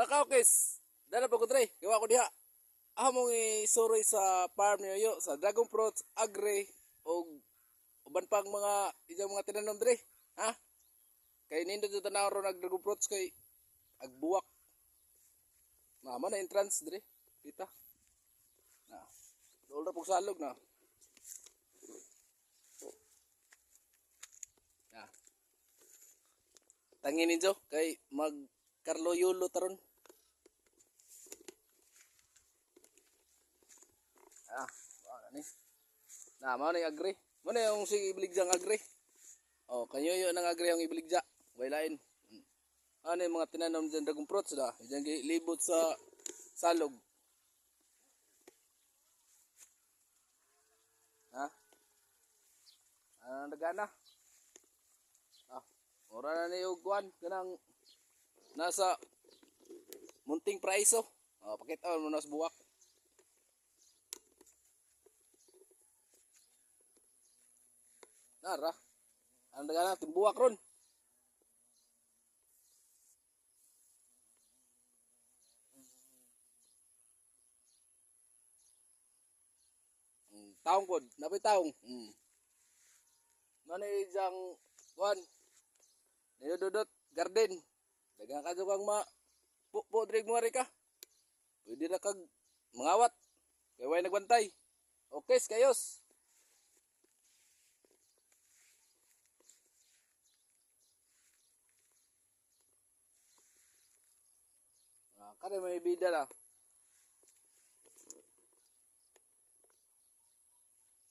Mga kaokis, dala pa ko dre, gawa ko diha. Among isuroy sa farm niyo sa dragon fruits, agri, o uban pang mga ijang mga tinanom dre. Ha? Kay nindo dito tanaw ro nag dragon fruits kay agbuwak. Mama na entrance dre. Kita. Na. Dol ra pug salog na. Ya. Tangin ninyo kay mag Carlo Yulo taron. Ni. Na mao ni agri. Mo na yung si ibligjang agri. Oh, kanyo yo nang agri yung ibligja. Way lain. Ano yung mga tinanom dyan dragon fruits da? Diyan libot sa salog. Ha? Nagana? Ora na ni ugwan kanang nasa munting praiso. Pakita mo na sa buwak. Nara. Ang nagana timbuwak ron. Taong pod, napay taong. Manay jang kuan. Nilododot garden. Dagang ka kang po dreg mo ka. Pwede na kag mangawat. Kay way nagbantay. Okay, kayos. Kare may bida na.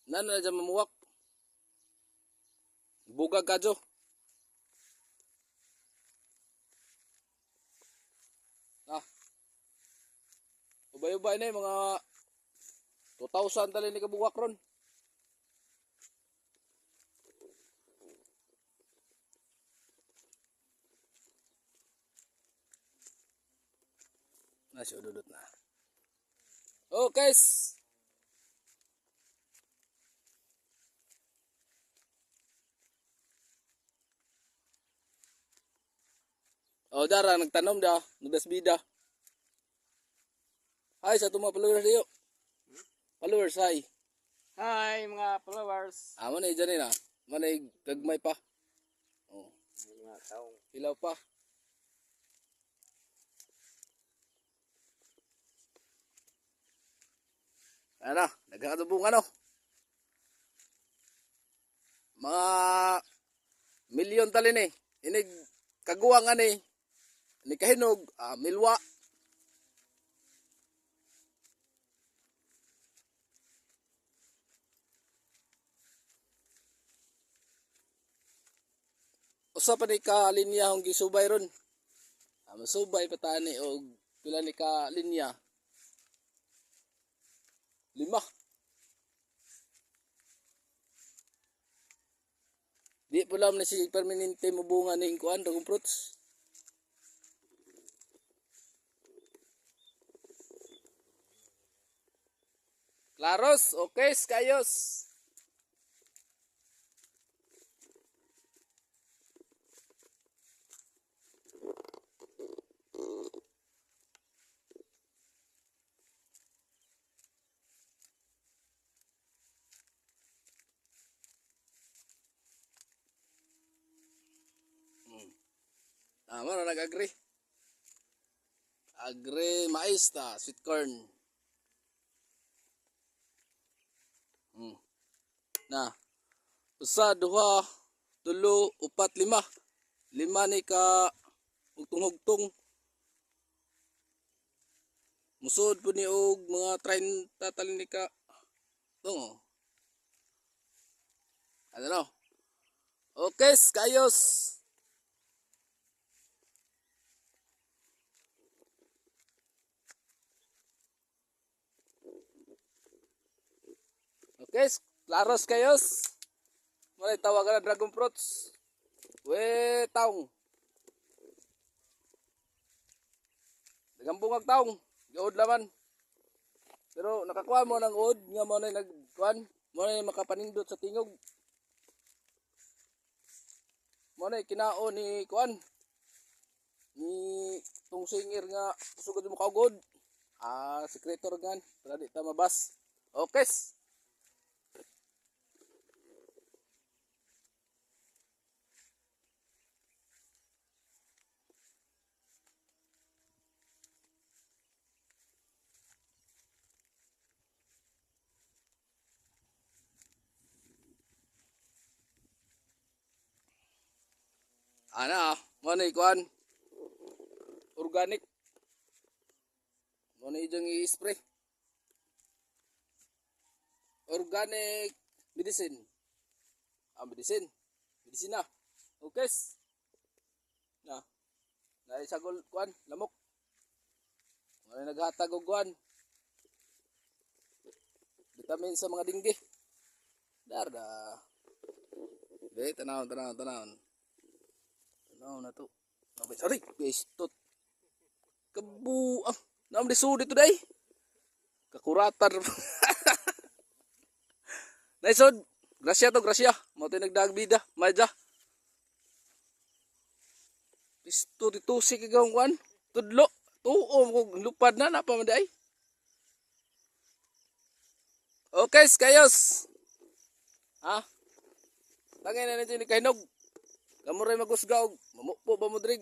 Nana na dyan mamuwak. Bugag kadyo. Ubay-ubay na yung mga 2,000 tali ni kabuwak ron. Nasi ududot na. Oh guys. Oh dara nagtanom da, nagdasbida. Hi sa mga followers diyo. Followers hi. Hi mga followers. Manay dyan na. Manay gagmay pa. Oh. Mga taong. Ilaw pa. Ano, nagkakatubong ano. Mga milyon talin eh. Inig kaguwang ani. Inig kahinog, milwa. Usa pa ni ka linya hong gisubay ron. Masubay pa tani og pila ni ka linya. 5. Di po lang na si permanente mo bunga ni kuan dragon fruits. Claros, okay, kayos. Mano nag-agree. Agree mais ta, sweet corn. Na. Usa, duha, tulo, upat, 5. 5 ni ka hugtong-hugtong. Musod po ni og mga 30 talin ni ka. Tungo. Ano? Okay, kayos. Okay, claros kayos. Mulai tawagan na dragon fruits. We taong. Dagang bungag taong. Gaod laman. Pero nakakuha mo ng ud nga mo na nagkuan, mo na makapanindot sa tingog. Mo na kinao ni kuan. Ni imong singer nga kusugod mo kaugod. Sekreto gan para di ta mabas. Okay. Mo ni kuan organic. Mo ni jeng i-spray. Organic medicine. Medicine. Medisina. Okay. Na isagol kuan lamok. Mo naghatag og kuan. Vitamin sa mga dinggi. Darda. Be tanawon. Tanaw na to. Sorry, bestot. Kabuang. Naam di sudi today. Kakuratan. Naisod. Grasya. Mo tayo nagdagbida. Madya. Besto dito si kagawang kwan. Tudlo. Tuom kong lupad na. Napamaday. Okay, kayos. Tangin na nito ni Kahinog. Kamu rin magusgaw. Mamukpo ba mo drig?